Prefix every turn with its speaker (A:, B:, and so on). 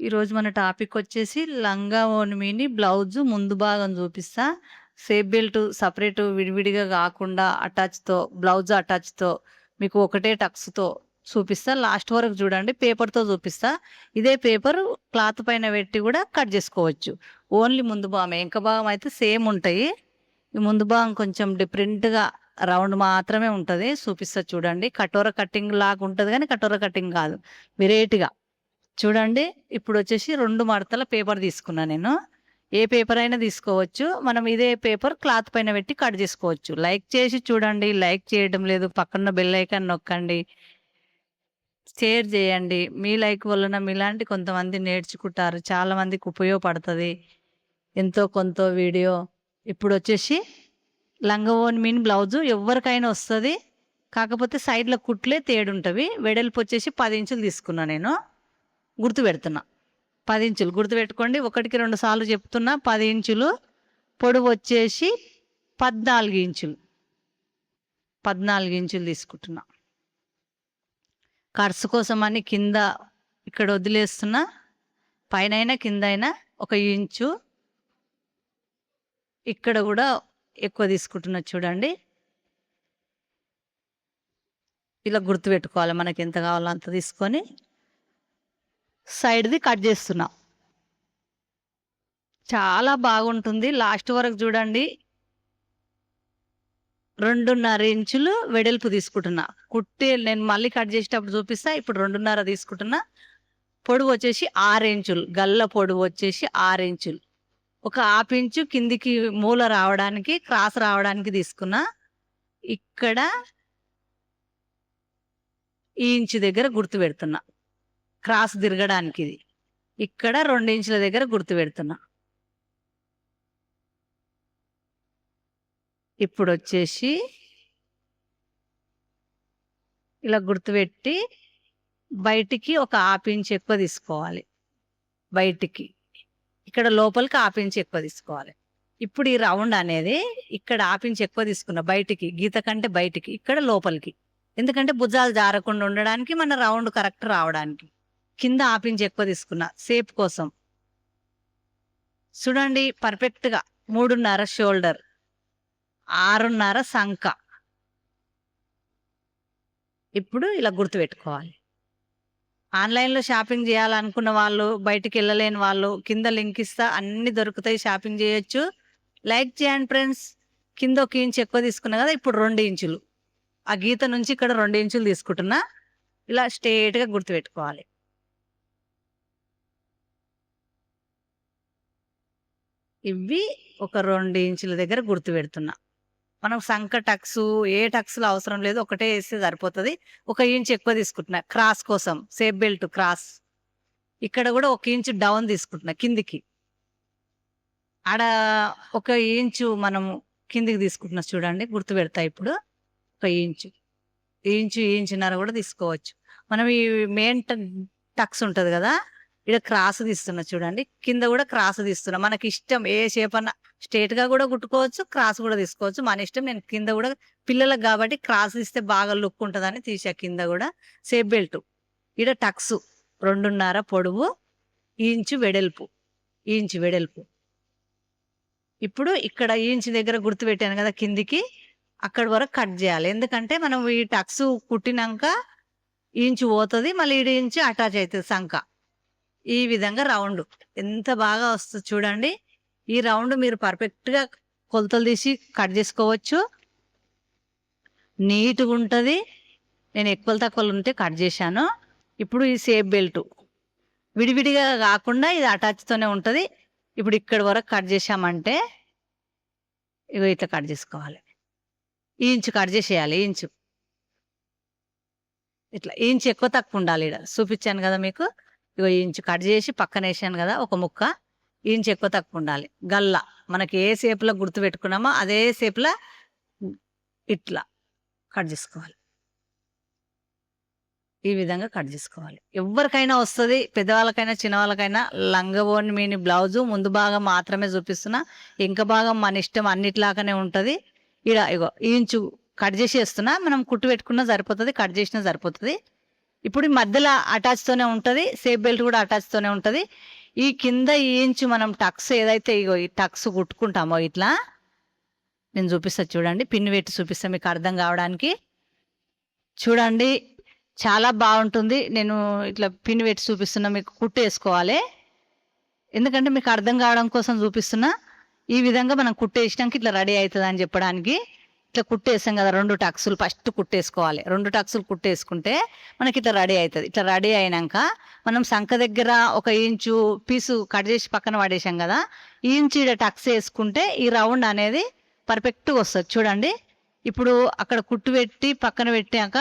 A: ఈరోజు మన టాపిక్ వచ్చేసి లంగా ఓణిని బ్లౌజు ముందు భాగం చూపిస్తా. సేఫ్ బెల్ట్ సపరేట్ విడివిడిగా కాకుండా అటాచ్తో బ్లౌజ్ అటాచ్తో మీకు ఒకటే టక్స్తో చూపిస్తా. లాస్ట్ వరకు చూడండి. పేపర్తో చూపిస్తా. ఇదే పేపర్ క్లాత్ పైన పెట్టి కూడా కట్ చేసుకోవచ్చు. ఓన్లీ ముందు భాగం, వెనక భాగం అయితే సేమ్ ఉంటాయి. ఈ ముందు భాగం కొంచెం డిఫరెంట్గా రౌండ్ మాత్రమే ఉంటుంది. చూపిస్తా చూడండి. కటోర కటింగ్ లాగా ఉంటుంది కానీ కటోర కటింగ్ కాదు, వెరైటీగా చూడండి. ఇప్పుడు వచ్చేసి 2 మడతల పేపర్ తీసుకున్నా నేను. ఏ పేపర్ అయినా తీసుకోవచ్చు. మనం ఇదే పేపర్ క్లాత్ పైన పెట్టి కట్ చేసుకోవచ్చు. లైక్ చేసి చూడండి. లైక్ చేయడం లేదు, పక్కన బెల్ ఐకాన్ నొక్కండి, షేర్ చేయండి. మీ లైక్ వలన మీలాంటి కొంతమంది నేర్చుకుంటారు, చాలా మందికి ఉపయోగపడుతుంది ఎంతో కొంత వీడియో. ఇప్పుడు వచ్చేసి లంగా ఓణి మీన్ బ్లౌజు ఎవరికైనా వస్తుంది, కాకపోతే సైడ్లో కుట్లే తేడుంటవి. వెడల్పు వచ్చేసి 10 ఇంచులు తీసుకున్నా నేను. గుర్తు పెడుతున్నా, 10 ఇంచులు గుర్తు పెట్టుకోండి. 1కి 2 సార్లు చెప్తున్నా. 10 ఇంచులు. పొడవు వచ్చేసి 14 ఇంచులు. 14 ఇంచులు తీసుకుంటున్నా. ఖర్చు కోసం అని కింద ఇక్కడ వదిలేస్తున్నా. పైన కింద అయినా 1 ఇంచు. ఇక్కడ కూడా ఎక్కువ తీసుకుంటున్నా చూడండి. ఇలా గుర్తు పెట్టుకోవాలి. మనకి ఎంత కావాలో అంత తీసుకొని సైడ్ది కట్ చేస్తున్నా. చాలా బాగుంటుంది. లాస్ట్ వరకు చూడండి. 2.5 ఇంచులు వెడల్పు తీసుకుంటున్నా. కుట్టి నేను మళ్ళీ కట్ చేసేటప్పుడు చూపిస్తా. ఇప్పుడు 2.5 తీసుకుంటున్నా. పొడవు వచ్చేసి 6 ఇంచులు. గల్ల పొడవు వచ్చేసి 6 ఇంచులు. ఒక 1/2 ఇంచు కిందికి మూల రావడానికి, క్రాస్ రావడానికి తీసుకున్నా. ఇక్కడ ఈ ఇంచు దగ్గర గుర్తు పెడుతున్నా. క్రాస్ తిరగడానికి ఇది. ఇక్కడ 2 ఇంచుల దగ్గర గుర్తు పెడుతున్నా. ఇప్పుడు వచ్చేసి ఇలా గుర్తుపెట్టి బయటికి ఒక 1/2 ఇంచు ఎక్కువ తీసుకోవాలి. బయటికి ఇక్కడ లోపలికి 1/2 ఇంచు ఎక్కువ తీసుకోవాలి. ఇప్పుడు ఈ రౌండ్ అనేది ఇక్కడ 1/2 ఇంచు ఎక్కువ తీసుకున్నా. బయటికి గీత కంటే బయటికి, ఇక్కడ లోపలికి. ఎందుకంటే భుజాలు జారకుండా ఉండడానికి, మన రౌండ్ కరెక్ట్ రావడానికి. కింద 1/2 ఇంచు ఎక్కువ తీసుకున్నా సేప్ కోసం. చూడండి పర్ఫెక్ట్గా. 3.5 షోల్డర్, 6.5 సంక. ఇప్పుడు ఇలా గుర్తుపెట్టుకోవాలి. ఆన్లైన్లో షాపింగ్ చేయాలనుకున్న వాళ్ళు, బయటికి వెళ్ళలేని వాళ్ళు కింద లింక్ ఇస్తా, అన్ని దొరుకుతాయి, షాపింగ్ చేయొచ్చు. లైక్ చేయండి ఫ్రెండ్స్. కింద 1 ఇంచు ఎక్కువ తీసుకున్నా కదా. ఇప్పుడు 2 ఇంచులు. ఆ గీత నుంచి ఇక్కడ 2 ఇంచులు తీసుకుంటున్నా. ఇలా స్ట్రేట్గా గుర్తుపెట్టుకోవాలి. ఇవి ఒక 2 ఇంచుల దగ్గర గుర్తు పెడుతున్నా. మనం సంక టక్స్, ఏ టక్స్లు అవసరం లేదు, ఒకటే వేస్తే సరిపోతుంది. 1 ఇంచు ఎక్కువ తీసుకుంటున్నా క్రాస్ కోసం, సేఫ్ బెల్ట్ క్రాస్. ఇక్కడ కూడా 1 ఇంచు డౌన్ తీసుకుంటున్నా కిందికి. ఆడ 1 ఇంచు మనము కిందికి తీసుకుంటున్నా చూడండి. గుర్తు పెడతా. ఇప్పుడు 1 ఇంచు, ఇంచున్నర కూడా తీసుకోవచ్చు. మనం ఈ మెయిన్ టక్స్ ఉంటుంది కదా, ఇక్కడ క్రాస్ తీస్తున్నా చూడండి. కింద కూడా క్రాస్ తీస్తున్నా. మనకి ఇష్టం ఏ షేప్ అన్నా, స్ట్రేట్గా కూడా కుట్టుకోవచ్చు, క్రాస్ కూడా తీసుకోవచ్చు, మన ఇష్టం. నేను కింద కూడా పిల్లలకు కాబట్టి క్రాస్ తీస్తే బాగా లుక్ ఉంటుందని తీసా. కింద కూడా సేఫ్ బెల్ట్. ఇక్కడ టక్స్ 2.5 పొడవు, ఇంచు వెడల్పు, ఇంచు వెడల్పు. ఇప్పుడు ఇక్కడ ఇంచు దగ్గర గుర్తు పెట్టాను కదా కిందికి, అక్కడి వరకు కట్ చేయాలి. ఎందుకంటే మనం ఈ టక్స్ కుట్టినాక ఇంచు పోతుంది, మళ్ళీ ఈ ఇంచు అటాచ్ అవుతుంది సంక. ఈ విధంగా రౌండ్ ఎంత బాగా వస్తుంది చూడండి. ఈ రౌండ్ మీరు పర్ఫెక్ట్గా కొలతలు తీసి కట్ చేసుకోవచ్చు. నీట్గా ఉంటుంది. నేను ఎక్కువ తక్కువలు ఉంటే కట్ చేశాను. ఇప్పుడు ఈ సేఫ్ బెల్ట్ విడివిడిగా కాకుండా ఇది అటాచ్తోనే ఉంటుంది. ఇప్పుడు ఇక్కడి వరకు కట్ చేసామంటే ఇగో ఇట్లా కట్ చేసుకోవాలి. ఈ ఇంచు కట్ చేసేయాలి. ఇంచు ఇట్లా ఇంచు ఎక్కువ తక్కువ ఉండాలి. ఇక్కడ చూపించాను కదా మీకు. ఇగో ఇంచు కట్ చేసి పక్కన వేసాను కదా ఒక ముక్క. ఇంచు ఎక్కువ తక్కువ ఉండాలి. గల్ల మనకి ఏ షేప్లో గుర్తు పెట్టుకున్నామో అదే షేప్లో ఇట్లా కట్ చేసుకోవాలి. ఈ విధంగా కట్ చేసుకోవాలి. ఎవరికైనా వస్తుంది, పెద్దవాళ్ళకైనా చిన్నవాళ్ళకైనా. లంగా ఓణి మీని బ్లౌజు ముందు భాగం మాత్రమే చూపిస్తున్నా. ఇంక భాగం మన ఇష్టం, అన్నిట్లాగానే ఉంటుంది. ఇక్కడ ఇగో ఇంచు కట్ చేసి వేస్తున్నా. మనం కుట్టు పెట్టుకున్నా సరిపోతుంది, కట్ చేసినా సరిపోతుంది. ఇప్పుడు ఈ మధ్యలో అటాచ్తోనే ఉంటుంది, సేఫ్ బెల్ట్ కూడా అటాచ్తోనే ఉంటుంది. ఈ కింద ఈ ఇంచు మనం టక్స్ ఏదైతే ఇగో ఈ టక్స్ కుట్టుకుంటామో ఇట్లా నేను చూపిస్తా చూడండి, పిన్ పెట్టి చూపిస్తా మీకు అర్థం కావడానికి. చూడండి చాలా బాగుంటుంది. నేను ఇట్లా పిన్ పెట్టి చూపిస్తున్నా, మీకు కుట్టేసుకోవాలి. ఎందుకంటే మీకు అర్థం కావడం కోసం చూపిస్తున్నా. ఈ విధంగా మనం కుట్టేసినాక ఇట్లా రెడీ అవుతుంది అని చెప్పడానికి. ఇట్లా కుట్టేసాం కదా, 2 టక్సులు ఫస్ట్ కుట్టేసుకోవాలి. 2 టక్సులు కుట్టేసుకుంటే మనకి ఇట్లా రెడీ అవుతుంది. ఇట్లా రెడీ అయినాక మనం సంఖ దగ్గర 1 ఇంచు పీసు కట్ చేసి పక్కన పడేసాం కదా, ఈ ఇంచు ఈడ టక్స్ వేసుకుంటే ఈ రౌండ్ అనేది పర్ఫెక్ట్గా వస్తుంది. చూడండి ఇప్పుడు అక్కడ కుట్టు పెట్టి పక్కన పెట్టాక